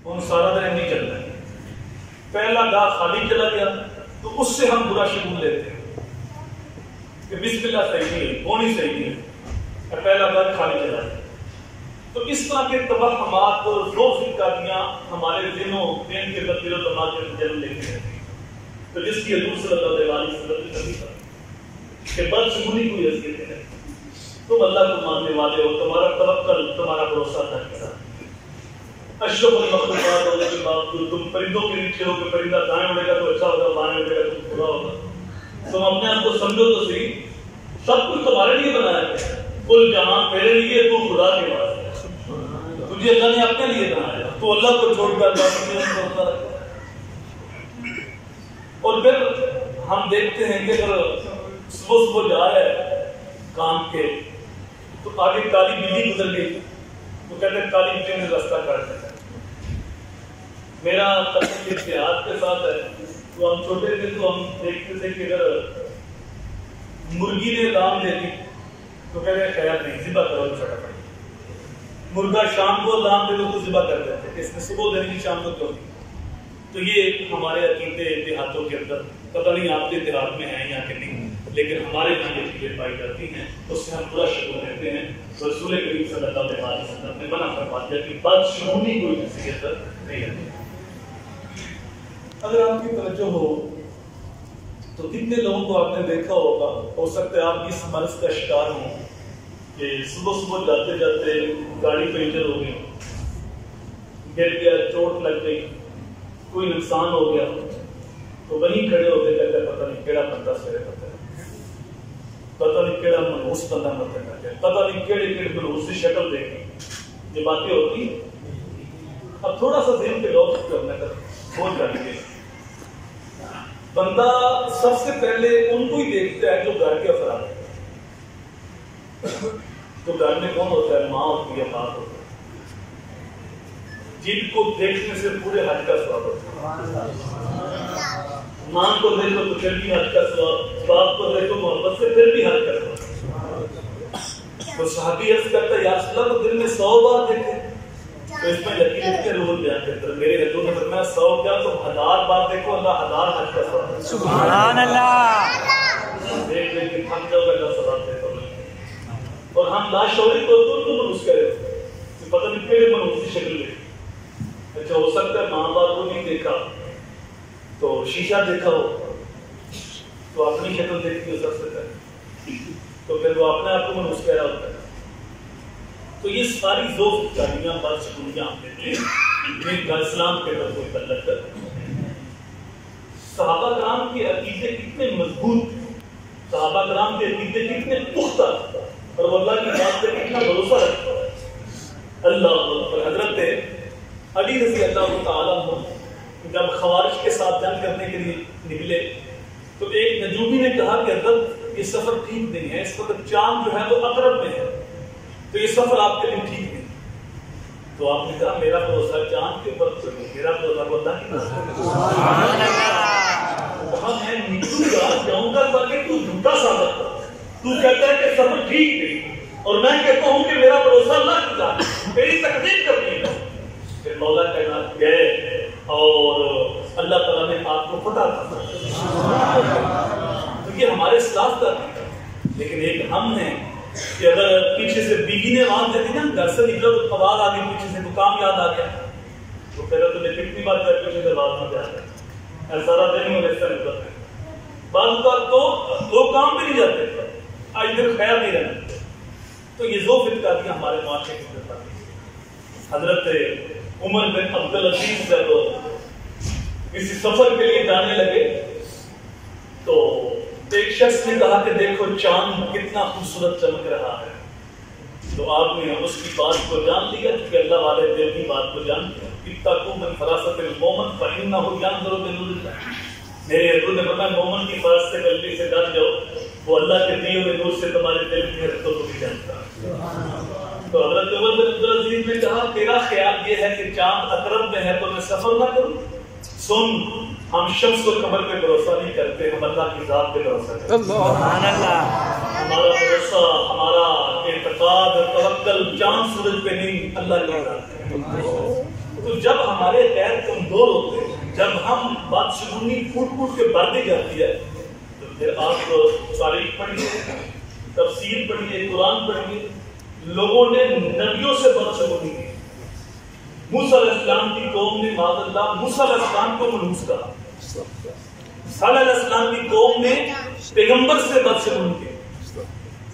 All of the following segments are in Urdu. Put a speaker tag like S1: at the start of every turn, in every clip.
S1: ہم سارا دن نہیں چلتا ہے. پہلا گاہ خالی چلا گیا تو اس سے ہم برا شگون لیتے ہیں کہ بسم اللہ صحیح نہیں ہے، ہونی صحیح نہیں ہے، پہلا گاہ خالی چلا گیا. تو اس طرح کے توہمات اور ذوفقاتیاں ہمارے دنوں دین کے بدل و دماغ میں جنم لیتے ہیں. تو جس کی حضور صلی اللہ علیہ وسلم نے کہا کہ بدشگونی کوئی حیثیت ہے، تم اللہ کو ماننے والے ہو، تمہارا توکل، تمہارا بھروسہ اللہ کے ساتھ. اشرف المخلوقات ہونے کے باوجود تم پرندوں کے نیچے ہو کہ پرندہ دائیں اڑے گا تو اچھا ہوگا، بائیں اڑے گا تو برا ہوگا. تم اپنے آپ کو سمجھو تو صحیح، سب کچھ تمہارے لیے بنایا گیا. کل جہاں تیرے لیے، تو خدا کے پاس، تجھے اللہ نے اپنے لیے بنایا، تو اللہ کو چھوڑ کر اللہ کو رکھا. اور پھر ہم دیکھتے ہیں کہ اگر صبح صبح جا رہا ہے کام کے تو آگے کالی بلی گزر گئی تو کہتے ہیں کالی بلی نے راستہ کاٹ دیا. میرا تعلق اتحاد کے ساتھ ہے. تو ہم چھوٹے تھے تو ہم دیکھتے تھے کہ اگر مرغی نے لام دے دی تو کہتے ہیں خیر نہیں، ذبح کرو چھوٹا بھائی. مرغا شام کو لام دے تو ذبح کر دیتے، اس نے صبح دینی شام کو کیوں نہیں. تو یہ ہمارے عقیدے دیہاتوں کے اندر، پتہ نہیں آپ کے دیہات میں ہیں یا کہ نہیں، لیکن ہمارے یہاں یہ چیزیں پائی جاتی ہیں. اس سے ہم برا شگون لیتے ہیں. رسول کریم صلی اللہ علیہ وسلم نے منع فرما دیا کہ بدشگونی کوئی حیثیت نہیں ہے. اگر آپ کی توجہ ہو تو کتنے لوگوں کو آپ نے دیکھا ہوگا، ہو سکتا ہے آپ اس مرض کا شکار ہوں کہ صبح صبح جاتے جاتے گاڑی پنچر ہو گئی، گر گیا، چوٹ لگ گئی، کوئی نقصان ہو گیا تو وہیں کھڑے ہوتے کہتے ہیں پتہ نہیں کیڑا بندہ سویرے پتہ ہے، پتہ نہیں کیڑا منحوس بندہ مت ہے، پتہ نہیں کیڑے کیڑے منحوس کی شکل دیکھی. یہ باتیں ہوتی ہیں. اب تھوڑا سا ذہن کے لوگ کرنے کا بول کر کے بندہ سب سے پہلے ان کو ہی دیکھتا ہے جو گھر کے افراد ہیں. تو گھر میں کون ہوتا ہے؟ ماں ہوتی ہے، باپ ہوتا ہے، جن کو دیکھنے سے پورے حج کا ثواب ہوتا ہے. ماں کو دیکھو تو پھر بھی حج کا ثواب، باپ کو دیکھو محبت سے پھر بھی حج کا ثواب. تو صحابی عرض کرتا ہے یا رسول اللہ، دل میں 100 بار دیکھے تو اس میں یقین کے روح بیان کرتے ہیں. میرے حضور نے فرمایا 100 کیا تو 1000 بار دیکھو، اللہ 1000 حج کا ثواب.
S2: سبحان اللہ.
S1: دیکھ دیکھ کے تھک جاؤ گا، اللہ ثواب دیتا ہوں. اور ہم لاشعوری طور پر تو منحوس کرے کہ پتہ نہیں کیڑے منحوس کی شکل لے. اچھا ہو سکتا ہے ماں باپ کو نہیں دیکھا تو شیشہ دیکھا ہو تو اپنی شکل دیکھتی ہو سب سے پہلے، تو پھر وہ اپنے آپ کو منحوس کہہ رہا ہوتا ہے. تو یہ ساری ذوق کاریاں بدشگونیاں ہم دیتے ہیں اسلام کے اندر کوئی تعلق ہے. صحابہ کرام کے عقیدے کتنے مضبوط، صحابہ کرام کے عقیدے کتنے پختہ، اور وہ اللہ کی بات پہ کتنا بھروسہ رکھتا ہے. اللہ پر حضرت علی رضی اللہ تعالیٰ عنہ جب خوارج کے ساتھ جنگ کرنے کے لیے نکلے تو ایک نجومی نے کہا کہ حضرت یہ سفر ٹھیک نہیں ہے، اس وقت چاند جو ہے وہ عقرب میں ہے، تو یہ سفر آپ کے لیے ٹھیک نہیں. تو آپ نے کہا میرا بھروسہ چاند کے اوپر نہیں، میرا بھروسہ اللہ کی طرف. کہا میں نکلوں گا، جاؤں گا تاکہ تو جھوٹا ثابت کر. تو کہتا ہے کہ سفر ٹھیک نہیں اور میں کہتا ہوں کہ میرا بھروسہ اللہ کی طرف، میری تکذیب کرنی ہے. پھر مولا کائنات گئے اور اللہ تعالیٰ نے آپ کو فتح کرا. تو یہ ہمارے اسلاف کا ہے. لیکن ایک ہم ہیں کہ اگر پیچھے سے بیوی نے آواز دے دی نا، گھر سے نکلو تو آواز آ گئی پیچھے سے، تو کام یاد آ گیا تو پھر تمہیں کتنی بات کر پیچھے سے آواز نہ جاتا ہے، سارا دن ہو ایسا نکلتا ہے. بعض کا تو دو کام بھی نہیں جاتے، آج دن خیر نہیں رہنا. تو یہ ذوق اتقادیاں ہمارے معاشرے کی طرف آتی ہیں. حضرت عمر بن عبدالعزیز جب کسی سفر کے لیے جانے لگے تو ایک شخص نے کہا کہ دیکھو چاند کتنا خوبصورت چمک رہا ہے. تو آپ نے اس کی بات کو جان لیا کہ اللہ والے دل کی بات کو جان لیا. اتقوا من فراست المؤمن فإنه ينظر بنور اللہ. میرے حضور نے فرمایا مومن کی فراست سے غلطی سے ڈر جاؤ، وہ اللہ کے دیے ہوئے نور سے تمہارے دل کی حرکتوں کو بھی جانتا ہے. تو حضرت عمر بن عبدالعزیز نے کہا تیرا خیال یہ ہے کہ چاند عقرب میں ہے تو میں سفر نہ کروں؟ سن، ہم شمس و قمر پہ بھروسہ نہیں کرتے، ہم اللہ کی ذات پہ بھروسہ کرتے.
S2: سبحان اللہ.
S1: ہمارا بھروسہ، ہمارا اعتقاد، توکل چاند سورج پہ نہیں، اللہ کی ذات پہ. تو جب ہمارے غیر کمزور ہوتے ہیں، جب ہم بدشگونی پھوٹ پھوٹ کے بڑھ دی جاتی ہے، تو پھر آپ تاریخ پڑھیے، تفسیر پڑھیے، قرآن پڑھیے، لوگوں نے نبیوں سے بدشگونی کی۔ موسیٰ علیہ السلام کی قوم نے معاذ اللہ موسیٰ علیہ السلام کو منحوس کہا، صالح علیہ السلام کی قوم نے پیغمبر سے بدشگونی کی،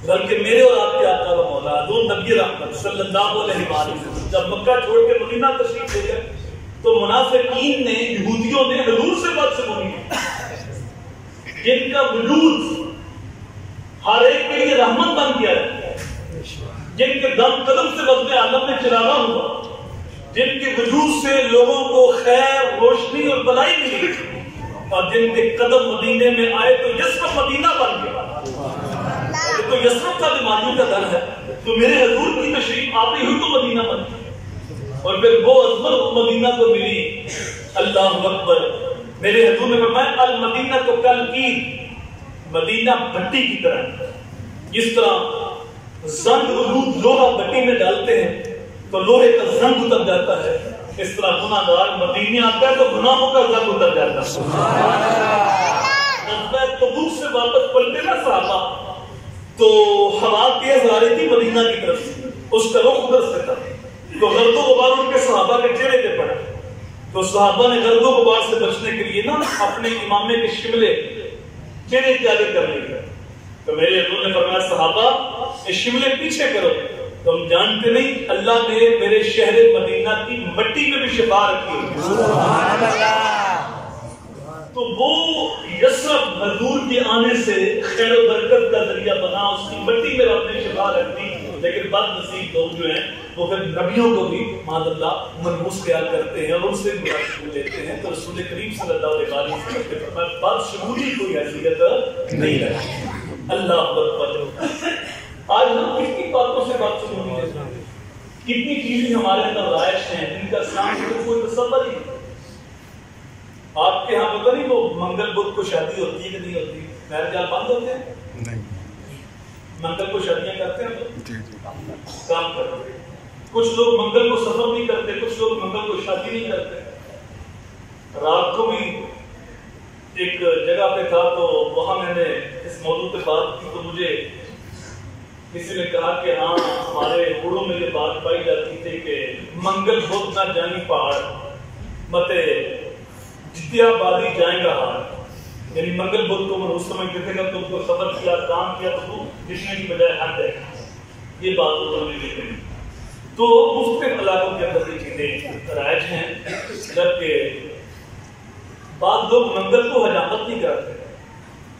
S1: بلکہ میرے اور آپ کے آقا و مولا حضور نبی رحمت صلی اللہ علیہ وسلم جب مکہ چھوڑ کے مدینہ تشریف لے گئے تو منافقین نے، یہودیوں نے حضور سے بدشگونی کی، جن کا وجود ہر ایک کے لیے رحمت بن گیا ہے، جن کے دم قدم سے وزن عالم میں چراغا ہوا، جن کے وجود سے لوگوں کو خیر، روشنی اور بلائی ملی، اور جن کے قدم مدینے میں آئے تو یثرب مدینہ بن گیا۔ تو یثرب کا بیماریوں کا گھر ہے، تو میرے حضور کی تشریف آتی ہوئی تو مدینہ بن گیا، اور پھر وہ عظمت مدینہ کو ملی۔ اللہ اکبر، میرے حضور نے فرمایا المدینہ کو کل کی، مدینہ بھٹی کی طرح، جس طرح زنگ آلود لوہا بھٹی میں ڈالتے ہیں تو لوہے کا زنگ اتر جاتا ہے، اس طرح گناہ گار مدینے آتا ہے تو گناہوں کا زنگ اتر جاتا ہے۔ غزوہ تبوک سے واپس پلٹے نا صحابہ تو ہوا تیز آ رہی تھی مدینہ کی طرف سے، اس کا رخ ادھر سے تھا، تو گرد و غبار ان کے صحابہ کے چہرے پہ پڑا، تو صحابہ نے گرد و غبار سے بچنے کے لیے نا اپنے امامے کے شملے چہرے کے آگے کر لیے، تو میرے حضور نے فرمایا صحابہ یہ شملے پیچھے کرو، تم جانتے نہیں اللہ نے میرے شہر مدینہ کی مٹی میں بھی شفا رکھی ہے۔ تو وہ یثرب حضور کے آنے سے خیر و برکت کا ذریعہ بنا، اس کی مٹی میں رب نے شفا رکھ دی، لیکن بد نصیب لوگ جو ہیں وہ پھر نبیوں کو بھی معاذ اللہ منحوس خیال کرتے ہیں اور ان سے براشگون لیتے ہیں۔ تو رسول کریم صلی اللہ علیہ وسلم نے فرمایا بدشگونی کوئی حیثیت نہیں رکھتی۔ اللہ اکبر، آج ہم کتنی باتوں سے بدشگونی لیتے ہیں، کتنی چیزیں ہمارے اندر رائج ہیں جن کا اسلام کو کوئی تصور ہی نہیں۔ آپ کے ہاں پتہ نہیں وہ منگل بدھ کو شادی ہوتی ہے کہ نہیں ہوتی، میرے جال بند ہوتے ہیں؟ نہیں، منگل کو شادیاں کرتے ہیں تو کام کرتے ہیں۔ کچھ لوگ منگل کو سفر نہیں کرتے، کچھ لوگ منگل کو شادی نہیں کرتے۔ رات کو بھی ایک جگہ پہ تھا تو وہاں میں نے اس موضوع پہ بات کی تو مجھے کسی نے کہا کہ ہاں ہمارے اڑوں میں یہ بات پائی جاتی تھی کہ منگل بدھ نہ جانی پہاڑ متے جتیا بادی جائیں گا ہار، یعنی منگل بدھ کو منحوس سمجھتے تھے کہ تم کو صبر کیا، کام کیا تو جشنے کی بجائے حد ہے، یہ بات انہوں نے لکھی۔ تو مختلف علاقوں کے اندر یہ چیزیں رائج ہیں، جبکہ بعض لوگ منگل کو حجامت نہیں کرتے،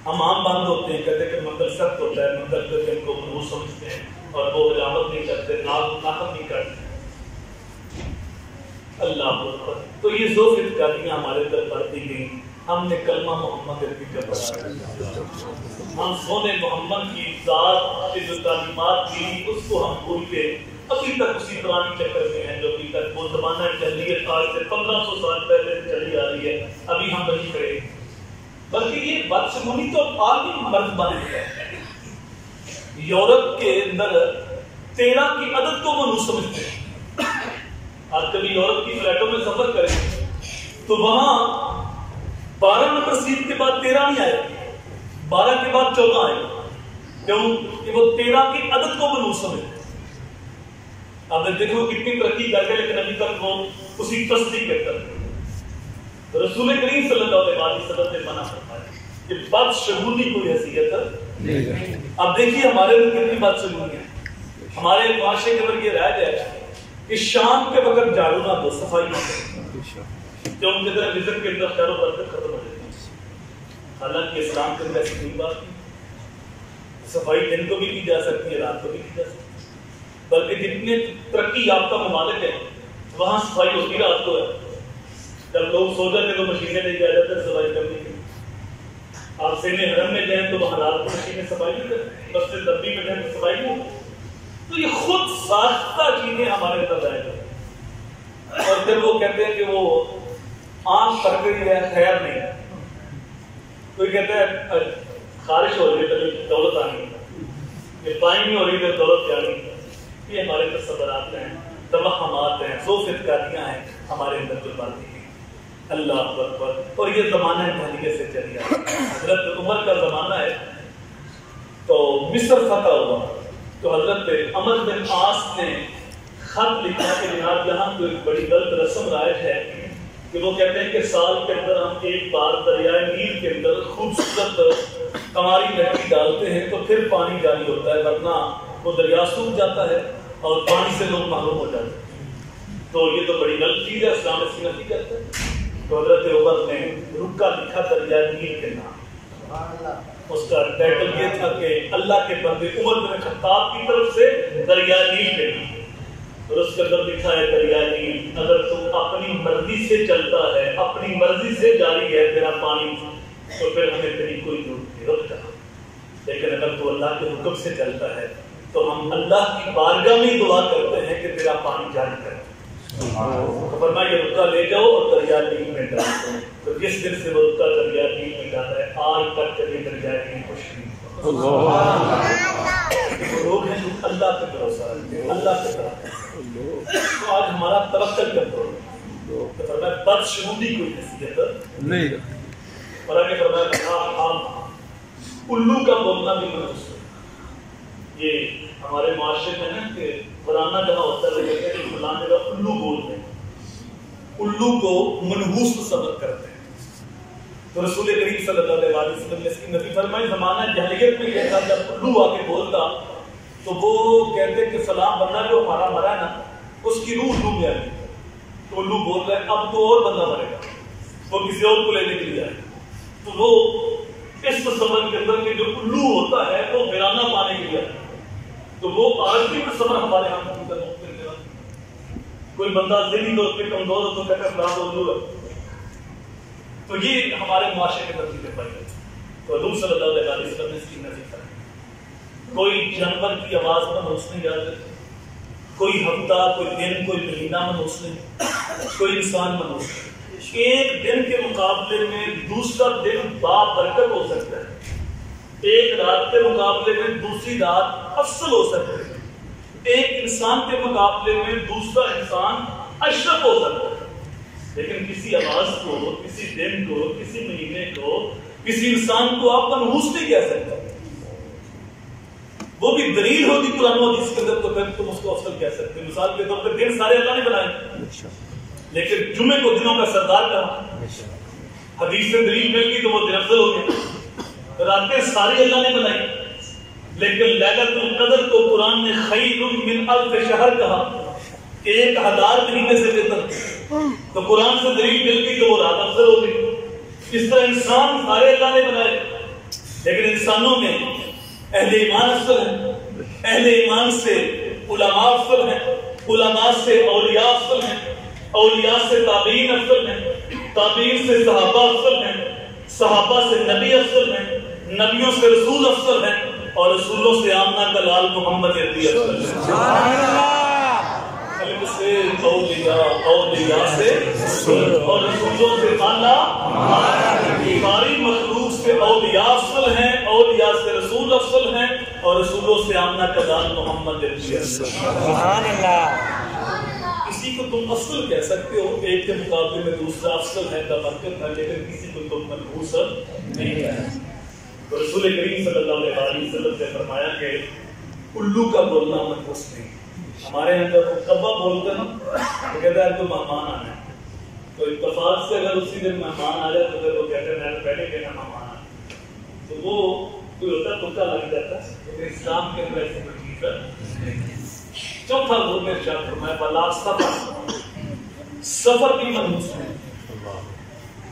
S1: ہم عام باندھ ہوتے ہیں، کہتے ہیں کہ منگل سخت ہوتا ہے، منگل کے دن کو منحوس سمجھتے ہیں اور وہ حجامت نہیں کرتے، ناخن نہیں کرتے۔ اللہ اکبر، تو یہ دو فتقاریاں ہمارے اندر بڑھتی گئیں، ہم نے کلمہ محمد عربی کا پڑھا، ہم سونے محمد کی ذات کی جو تعلیمات کی اس کو ہم بھول کے ابھی تک اسی پرانی چکر میں ہیں جو ابھی تک وہ زمانہ جاہلیت آج سے 1500 سال پہلے سے چلی آ رہی ہے، ابھی ہم نہیں کریں، بلکہ یہ بدشگونی تو عالمی مرض بن گیا ہے۔ یورپ کے اندر 13 کی عدد کو منحوس سمجھتے ہیں۔ آج کبھی یورپ کی فلیٹوں میں سفر کریں تو وہاں 12 نمبر سیٹ کے بعد 13 نہیں آئے، 12 کے بعد 14 آئے، کیوں کہ وہ 13 کی عدد کو منحوس سمجھتے ہیں۔ آپ دیکھو کتنی ترقی کر گئے لیکن ابھی تک وہ اسی تصدیق کرتے ہیں۔ رسول کریم صلی اللہ علیہ وسلم نے منع فرمایا کہ بدشگونی کوئی حیثیت نہیں۔ اب دیکھیے ہمارے اندر کتنی بدشگونی ہے، ہمارے معاشرے کے اندر یہ رائج ہے کہ شام کے وقت جھاڑو نہ دو، صفائی نہ کرو، جو ان کے طرح وزن کے اندر خیر و برکت ختم ہو جاتی ہے۔ حالانکہ اسلام کے اندر ایسی کوئی بات نہیں، صفائی دن کو بھی کی جا سکتی ہے، رات کو بھی کی جا سکتی ہے، بلکہ جتنے ترقی یافتہ ممالک ہیں وہاں صفائی ہوتی رات کو ہے، جب لوگ سو جاتے تو مشینیں لے جا جاتے ہیں صفائی کرنے کے لیے۔ آپ سینے حرم میں جائیں تو وہاں رات کو مشینیں صفائی نہیں کرتے، مسجد نبوی میں جائیں تو صفائی نہیں ہوتی۔ تو یہ خود ساختہ چیزیں ہمارے اندر آئے گی، اور پھر وہ کہتے ہیں کہ وہ آنکھ پڑ گئی ہے خیر نہیں، کوئی کہتا ہے خارش ہو رہی ہے تو دولت آنی، یہ پانی نہیں ہو رہی تو دولت آنی۔ یہ ہمارے تصورات ہیں، توہمات ہیں، فتقاریاں ہیں ہمارے اندر جو باتیں ہیں. اللہ اکبر. اور یہ زمانہ جاہلیت سے چلی آ رہی ہے. حضرت عمر کا زمانہ ہے تو مصر فتح ہوا تو حضرت عمر بن عاص نے خط لکھا کہ جناب یہاں تو ایک بڑی غلط رسم رائج ہے کہ وہ کہتے ہیں کہ سال کے اندر ہم ایک بار دریائے نیل کے اندر خوبصورت کماری مٹی ڈالتے ہیں تو پھر پانی جاری ہوتا ہے، ورنہ وہ دریا سوکھ جاتا ہے اور پانی سے لوگ محروم ہو جاتے ہیں. تو یہ تو بڑی غلط چیز ہے، اسلام اس کی نفی کرتا ہے. تو حضرت عمر نے رکا لکھا دریائے نیل کے نام. اس کا ٹائٹل یہ تھا کہ اللہ کے بندے عمر بن خطاب کی طرف سے دریائے نیل کے نام. اور اس کے اندر لکھا ہے دریائے نیل اگر تم اپنی مرضی سے چلتا ہے، اپنی مرضی سے جاری ہے تیرا پانی، تو پھر ہمیں تیری کوئی ضرورت نہیں، رک جا. لیکن اگر تو اللہ کے حکم سے چلتا ہے تو ہم اللہ کی بارگاہ میں دعا کرتے ہیں کہ تیرا پانی جاری کر. تو فرمایا یہ رکا لے جاؤ اور دریائے نیل میں ڈال دو. تو جس دن سے وہ رکا دریائے نیل میں ڈالا ہے آج تک چلی دریائے نیل خوش نہیں. لوگ ہیں جو اللہ پہ بھروسہ رکھتے ہیں، اللہ پہ کرتے ہیں. تو آج ہمارا توکل کر دو. تو فرمایا بدشگونی کوئی نصیحت نہیں. اور آگے فرمایا الو کا بولنا بھی منحوس ہے. یہ ہمارے معاشرے میں ہے کہ فلانا جہاں ہوتا ہے کہتے ہیں کہ فلاں جگہ الو بولتے ہیں، الو کو منحوس تصور کرتے ہیں. تو رسول کریم صلی اللہ علیہ وسلم نے اس کی نفی فرمائی. زمانہ جاہلیت میں یہ تھا جب الو آ کے بولتا تو وہ کہتے کہ فلاں بندہ جو ہمارا مرا ہے نا اس کی روح الو میں آ گئی. تو الو بول رہا ہے اب تو اور بندہ مرے گا، وہ کسی اور کو لینے کے لیے آئے. تو وہ اس تصور کے اندر کہ جو الو ہوتا ہے وہ ویرانہ پانے کے لیے آئے. تو وہ آج بھی تصور ہمارے یہاں موجود ہے. کوئی بندہ ذہنی طور پہ کمزور ہو تو کہتا ہے فلاں الو ہے. تو یہ ہمارے معاشرے کے ترتیب پائی جاتی ہے. تو حضور صلی اللہ علیہ وسلم نے اس کی نفی فرمائی. کوئی جانور کی آواز منحوس نہیں یاد رکھتے، کوئی ہفتہ، کوئی دن، کوئی مہینہ منحوس نہیں، کوئی انسان منحوس نہیں. ایک دن کے مقابلے میں دوسرا دن بابرکت ہو سکتا ہے، ایک رات کے مقابلے میں دوسری رات افضل ہو سکتی ہے، ایک انسان کے مقابلے میں دوسرا انسان اشرف ہو سکتا ہے. لیکن کسی آواز کو، کسی دن کو، کسی مہینے کو، کسی انسان کو آپ منحوس نہیں کہہ سکتے. وہ بھی دلیل ہوگی قرآن و حدیث کے اندر تو پھر تم اس کو افضل کہہ سکتے. مثال کے طور پر دن سارے اللہ نے بنائے، لیکن جمعے کو دنوں کا سردار کہا. حدیث سے دلیل مل گئی تو وہ دن افضل ہو گیا. راتیں ساری اللہ نے بنائی، لیکن لیلۃ القدر کو قرآن نے خیر من الف شہر کہا، 1000 مہینے سے بہتر. تو قرآن سے دلیل مل گئی تو وہ رات افضل ہو گئی. اس طرح انسان سارے اللہ نے بنائے، لیکن انسانوں میں اہل ایمان افضل ہیں، اہل ایمان سے علماء افضل ہیں، علماء سے اولیاء افضل ہیں، اولیاء سے تابعین افضل ہیں، تابعین سے صحابہ افضل ہیں، صحابہ سے نبی افضل ہیں، نبیوں سے رسول افضل ہیں، اور رسولوں سے آمنہ کا لال محمد عربی افضل ہیں. سبحان اللہ. علم سے اولیاء، اولیاء سے اور رسولوں سے اعلیٰ، ساری مخلوق سے اولیاء افضل ہیں، اولیاء سے رسول افضل ہیں، اور رسولوں سے آمنہ کا لال محمد عربی افضل ہیں.
S2: سبحان اللہ.
S1: کسی کو تم افضل کہہ سکتے ہو، ایک کے مقابلے میں دوسرا افضل ہے، برکت ہے، لیکن کسی کو تم منحوس نہیں کہہ. تو رسول کریم صلی اللہ علیہ وسلم نے فرمایا کہ الو کا بولنا منحوس نہیں. ہمارے اندر کبا بولتے نا تو کہتا ہے تو مہمان آنا ہے. تو اتفاق سے اگر اسی دن مہمان آ جائے تو پھر وہ کہتے ہیں میں پہلے کہنا مہمان آنا. تو وہ کوئی ہوتا ہے تکا لگ جاتا ہے، لیکن اسلام کے اندر ایسی کوئی چیز ہے. چوتھا وہ میں ارشاد فرمایا بلا سفر، سفر بھی منحوس ہے.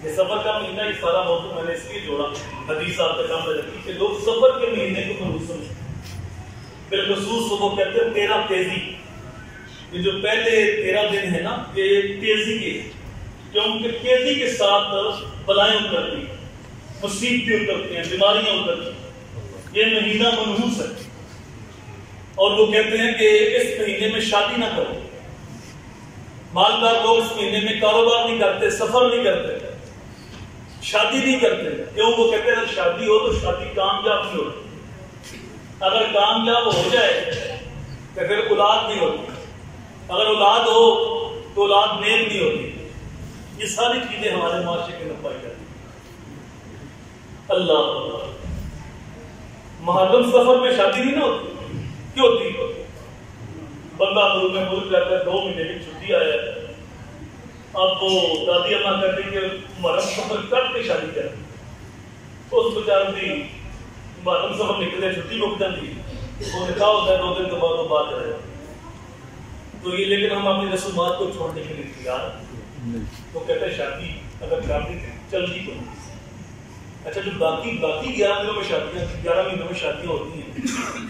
S1: یہ سفر کا مہینہ یہ سارا موضوع میں نے اس لیے جوڑا، حدیث آپ کے سامنے رکھی کہ لوگ سفر کے مہینے کو منحوس سمجھتے ہیں. بالخصوص وہ کہتے ہیں 13 تیزی. یہ جو پہلے 13 دن ہے نا یہ تیزی کے، کیونکہ تیزی کے ساتھ بلائیں اترتی ہیں، مصیبتیں اترتی ہیں، بیماریاں اترتی ہیں. یہ مہینہ منحوس ہے. اور وہ کہتے ہیں کہ اس مہینے میں شادی نہ کرو. مالدار لوگ اس مہینے میں کاروبار نہیں کرتے، سفر نہیں کرتے، شادی نہیں کرتے. کیوں؟ وہ کہتے ہیں شادی ہو تو شادی کامیاب نہیں ہوتی. اگر کامیاب ہو جائے تو پھر اولاد نہیں ہوتی. اگر اولاد ہو تو اولاد نیک نہیں ہوتی. یہ ساری چیزیں ہمارے معاشرے کے اندر پائی جاتی ہیں. اللہ محرم سفر میں شادی نہیں نہ ہوتی. کیوں ہوتی؟ بندہ ملک جاتا ہے 2 مہینے کی چھٹی آیا ہے. اب وہ دادی اماں کہتی کہ محرم سفر کٹ کے شادی کرے. تو اس بیچارے کی محرم سفر نکلے چھٹی رک جاتی. وہ نکاح ہوتا ہے 2 دن کے بعد وہ بات کرے. تو یہ لیکن ہم اپنی رسومات کو چھوڑنے کے لیے تیار ہیں. تو کہتے ہیں شادی اگر شادی چلتی تو اچھا جو باقی 11 دنوں میں شادیاں 11 مہینوں میں شادیاں ہوتی ہیں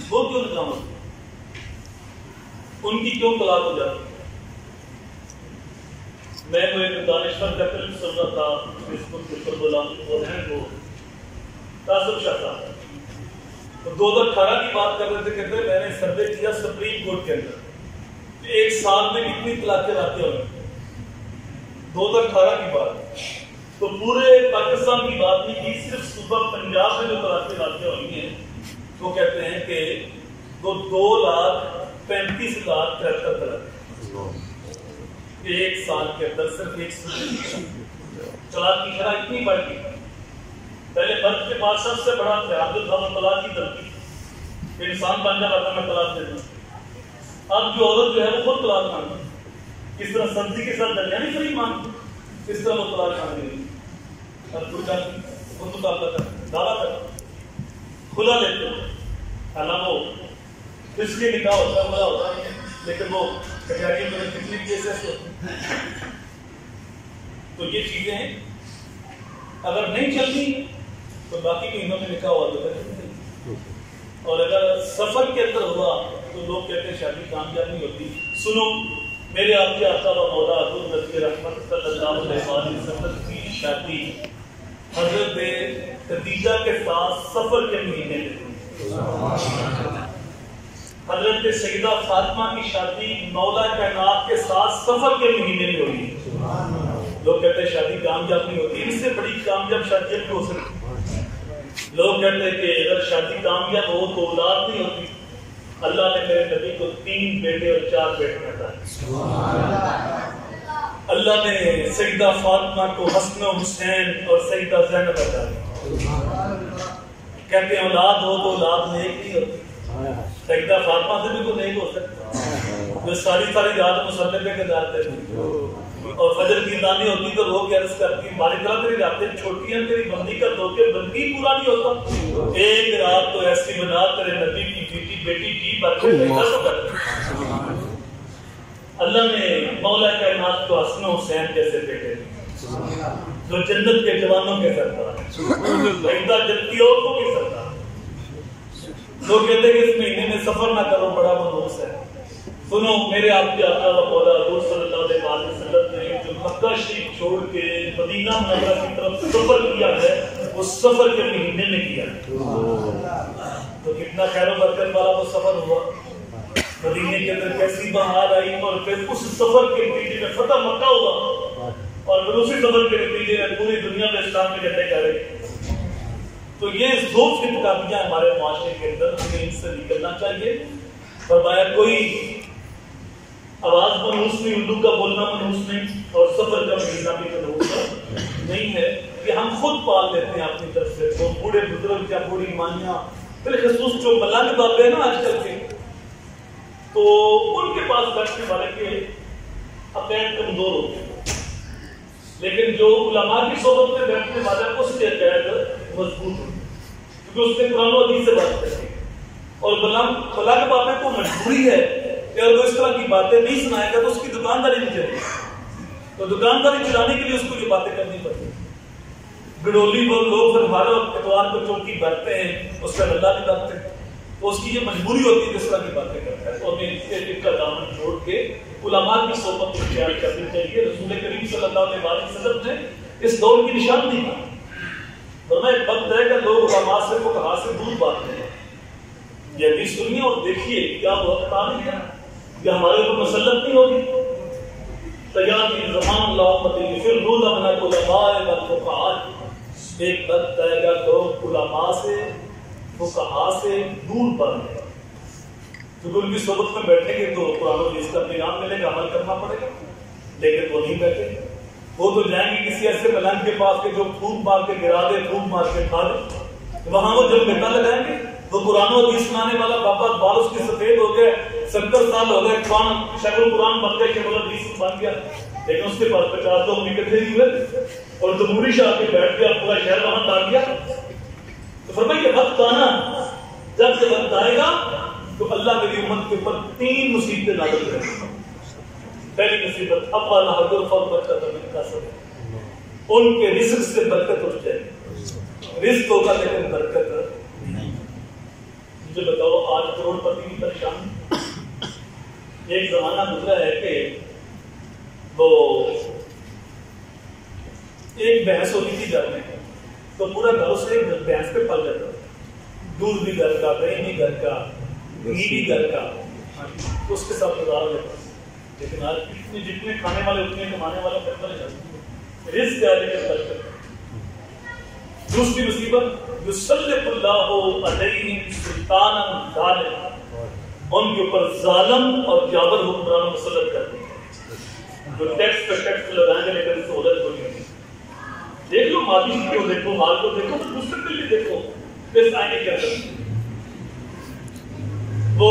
S1: وہ کیوں نظام ہوتی ہیں؟ ان کی کیوں طلاق ہو جاتی ہے؟ میں وہ ایک دانشور کا فلم سن رہا تھا جس کو کربلا وہ ہیں وہ قاسم شاہ صاحب. تو 2018 کی بات کر رہے تھے. کہتے ہیں میں نے سروے کیا سپریم کورٹ کے اندر کہ 1 سال میں کتنی طلاقیں لاتے ہوئے 2018 کی بات. تو پورے پاکستان کی بات نہیں کی, صرف صوبہ پنجاب میں جو طلاقیں لاتے ہوئی ہیں وہ کہتے ہیں کہ وہ 2,35,73,000 طلاق 1 سال کے اندر صرف 1 طلاق کی شرح اتنی بڑھ گئی. پہلے مرد کے پاس سب سے بڑا ہتھیار جو تھا وہ طلاق کی ترقی. انسان بن جاتا میں طلاق دے دوں. اب جو عورت جو ہے وہ خود طلاق مانگتی. کس طرح سبزی کے ساتھ دریا نہیں فری مانگتی اس طرح وہ طلاق مانگے گی. خود دعویٰ کرتا کھلا لیتے حالانکہ وہ اس کے نکاح ہوتا ہے ہوتا ہے لیکن وہ کچہری میں کتنی کیسز ہوتے ہیں. تو یہ چیزیں ہیں اگر نہیں چلتی تو باقی مہینوں میں نکاح ہوا تو اور اگر سفر کے اندر ہوا تو لوگ کہتے ہیں شادی کامیاب نہیں ہوتی. سنو میرے آپ کے آقا و مولا حضور نبی رحمت صلی اللہ علیہ وسلم کی شادی حضرت خدیجہ کے ساتھ سفر کے مہینے میں. حضرت سیدہ فاطمہ کی شادی مولا کائنات کے ساتھ سفر کے مہینے میں ہوئی. لوگ کہتے ہیں شادی کامیاب نہیں ہوتی. اس سے بڑی کامیاب شادی بھی ہو سکتی. لوگ کہتے ہیں کہ اگر شادی کامیاب ہو تو اولاد نہیں ہوتی. اللہ نے میرے نبی کو 3 بیٹے اور 4 بیٹے بتائے. اللہ نے سیدہ فاطمہ کو حسن و حسین اور سیدہ زینب بتائی. کہتے ہیں اولاد ہو تو اولاد نیک نہیں ہوتی. سیدہ فاطمہ سے بھی کوئی نیک ہو سکتا جو ساری رات مصلے پہ گزارتے تھے اور فجر کی دانی ہوتی تو روک کے عرض کرتی ہماری طرح تیری راتیں چھوٹی ہیں تیری بندی کا دھوکے بندی پورا نہیں ہوتا. ایک رات تو ایسی بنا تیرے نبی کی بیٹی کی بچے. اللہ نے مولا کائنات کو حسن و حسین جیسے بیٹے جو جنت کے جوانوں کے سردار سیدہ جنتی عورتوں کے سردار. لوگ کہتے ہیں کہ اس مہینے میں سفر نہ کرو بڑا منحوس ہے. سنو میرے آپ کے آقا و مولا حضور صلی اللہ علیہ وسلم نے جو مکہ شریف چھوڑ کے مدینہ منورہ کی طرف سفر کیا ہے وہ سفر کے مہینے میں کیا ہے. تو کتنا خیر و برکت والا وہ سفر ہوا. مدینے کے اندر کیسی بہار آئی اور پھر اس سفر کے نتیجے میں فتح مکہ ہوا اور پھر اسی سفر کے نتیجے میں پوری دنیا میں اسلام کے جھنڈے گہرے. تو یہ ذوق کی کامیاں ہمارے معاشرے کے اندر ہمیں ان سے نکلنا چاہیے. فرمایا کوئی آواز منحوس نہیں, اردو کا بولنا منحوس نہیں اور سفر کا مہینہ بھی منحوس نہیں ہے. کہ ہم خود پال لیتے ہیں اپنی طرف سے. وہ بوڑھے بزرگ یا بوڑھی مانیاں بالخصوص جو ملنگ بابے ہیں نا آج کل کے تو ان کے پاس بیٹھنے والے کے عقائد کمزور ہوتے ہیں لیکن جو علماء کی صحبت میں بیٹھنے والے اس کے عقائد مضبوط ہوتے ہیں کیونکہ اس نے قرآن و حدیث سے بات کرتے ہیں. اور ملنگ بابے کو مجبوری ہے کہ اگر وہ اس طرح کی باتیں نہیں سنائے گا تو اس کی دکانداری نہیں چلے گی. تو دکانداری چلانے کے لیے اس کو یہ باتیں کرنی پڑتی ہیں. گڈولی وہ لوگ پھر ہمارے اتوار کو چوکی بیٹھتے ہیں اس کا اللہ نہیں کرتے تو اس کی یہ مجبوری ہوتی ہے اس طرح کی باتیں کرتا ہے. اور ان کا دامن چھوڑ کے علماء کی صحبت اختیار کرنی چاہیے. رسول کریم صلی اللہ علیہ وسلم نے اس دور کی نشانی دی. ورنہ ایک وقت ہے کہ لوگ علماء سے فقہاء سے دور باتیں ہیں. یہ حدیث سنیے اور دیکھیے کیا وقت آ رہی ہے کہ ہمارے اوپر مسلط نہیں ہوگی. تیاری زمان اللہ مدی پھر رول اپنا علماء والفقہاء. ایک وقت آئے گا لوگ علماء سے فقہاء سے دور پر ہیں کیونکہ ان کی صحبت میں بیٹھیں گے تو قرآن و حدیث کا پیغام ملے گا, عمل کرنا پڑے گا. لیکن وہ نہیں بیٹھے. وہ تو جائیں گے کسی ایسے ملنگ کے پاس کہ جو پھونک مار کے گرا دے, پھونک مار کے کھا دے. وہاں وہ جب بیٹا لگائیں گے وہ قرآن و حدیث سنانے والا بابا بال اس کی سفید ہو گئے, 70 سال ہو گئے, قرآن شیخ القرآن بن گئے, شیخ الحدیث بن گیا, لیکن اس کے پاس 50 لوگ نکلتے ہی ہوئے اور جمہوری شاہ کے بیٹھ گیا, پورا شہر وہاں ڈال گیا. تو فرمایا کہ وقت آنا, جب یہ وقت آئے گا تو اللہ میری امت کے اوپر 3 مصیبتیں نازل کرے گا. پہلی مصیبت ابا الحضر فبرکت من کسب, ان کے رزق سے برکت اٹھ جائے گی. رزق ہوگا لیکن برکت نہیں. مجھے بتاؤ آج کروڑ پتی کی پریشانی. ایک زمانہ گزرا ہے کہ وہ ایک بھینس ہوتی تھی گھر میں, تو پورا گھر اس سے بھینس پہ پل جاتا, دودھ بھی گھر کا, دہی بھی گھر کا, گھی بھی گھر کا, اس کے ساتھ گزارا لیتا. لیکن آج جتنے کھانے والے اتنے کمانے والا کرتا نہیں جاتا. رزق ہے لیکن برکت. دوسری مصیبت یسلط اللہ علیہم سلطانا ظالما, ان کے اوپر ظالم اور جابر حکمران مسلط کر دیں جو ٹیکس پہ ٹیکس لگائیں گے لیکن سہولت کو نہیں ہوگی. دیکھ لو ماضی کو دیکھو, حال کو دیکھو, تو مستقبل بھی دیکھو. اس آئینے کیا کرتے وہ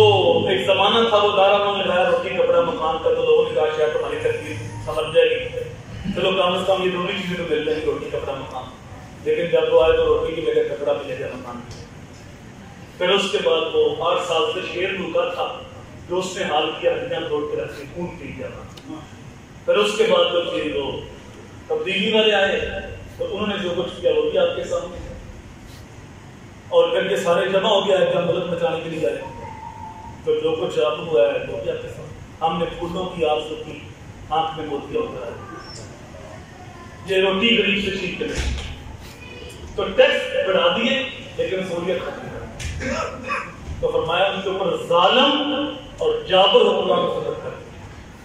S1: ایک زمانہ تھا, وہ دارا انہوں نے لایا روٹی کپڑا مکان کا, تو لوگوں نے کہا شاید تمہاری تقدیر سمجھ جائے گی, چلو کم از کم یہ دونوں چیزیں تو مل جائیں گی, روٹی کپڑا مکان. لیکن جب وہ آئے تو روٹی کی جگہ کپڑا ملے گا مکان. پھر اس کے بعد وہ 8 سال سے شیر لوکا تھا جو اس نے حال کیا, ہڈیاں توڑ کے رکھی, خون پی گیا. پھر اس کے بعد جو تھی وہ تبدیلی والے آئے تو انہوں نے جو کچھ کیا وہ بھی آپ کے سامنے, اور پھر یہ سارے جمع ہو گیا ہے جب ملک بچانے کے لیے آئے, تو جو کچھ اب ہوا ہے وہ بھی آپ کے سامنے. ہم نے پھولوں کی آرزو کی, آنکھ میں موتیا ہوتا ہے. یہ روٹی غریب سے چھین کے نہیں, تو ٹیکس بڑھا دیے لیکن سہولیت ختم کر. تو فرمایا ان کے اوپر ظالم اور جابر حکمران کو ختم کر.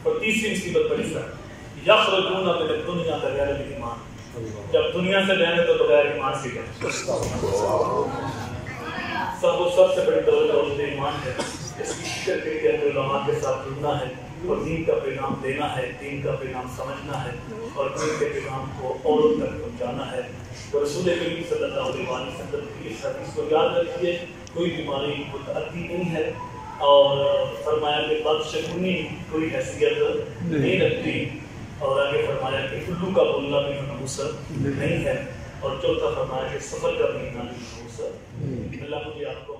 S1: اور تیسری مصیبت بڑی سر یخرجون من الدنیا بغیر ایمان, جب دنیا سے رہنے تو بغیر ایمان سے گئے. سب سے بڑی دولت ایمان ہے. اس کی فکر کے لیے علماء کے ساتھ جڑنا ہے اور دین کا پیغام دینا ہے, دین کا پیغام سمجھنا ہے اور دین کے پیغام کو عورت تک پہنچانا ہے. تو رسول کریم صلی اللہ علیہ وسلم کی اس حدیث کو یاد رکھیے, کوئی بیماری متعدی نہیں ہے, اور فرمایا کہ بدشگونی کوئی حیثیت نہیں رکھتی, اور آگے فرمایا کہ الو کا بولنا بھی منحوس نہیں ہے, اور چوتھا فرمایا کہ سفر کا مہینہ بھی منحوس. اللہ مجھے آپ کو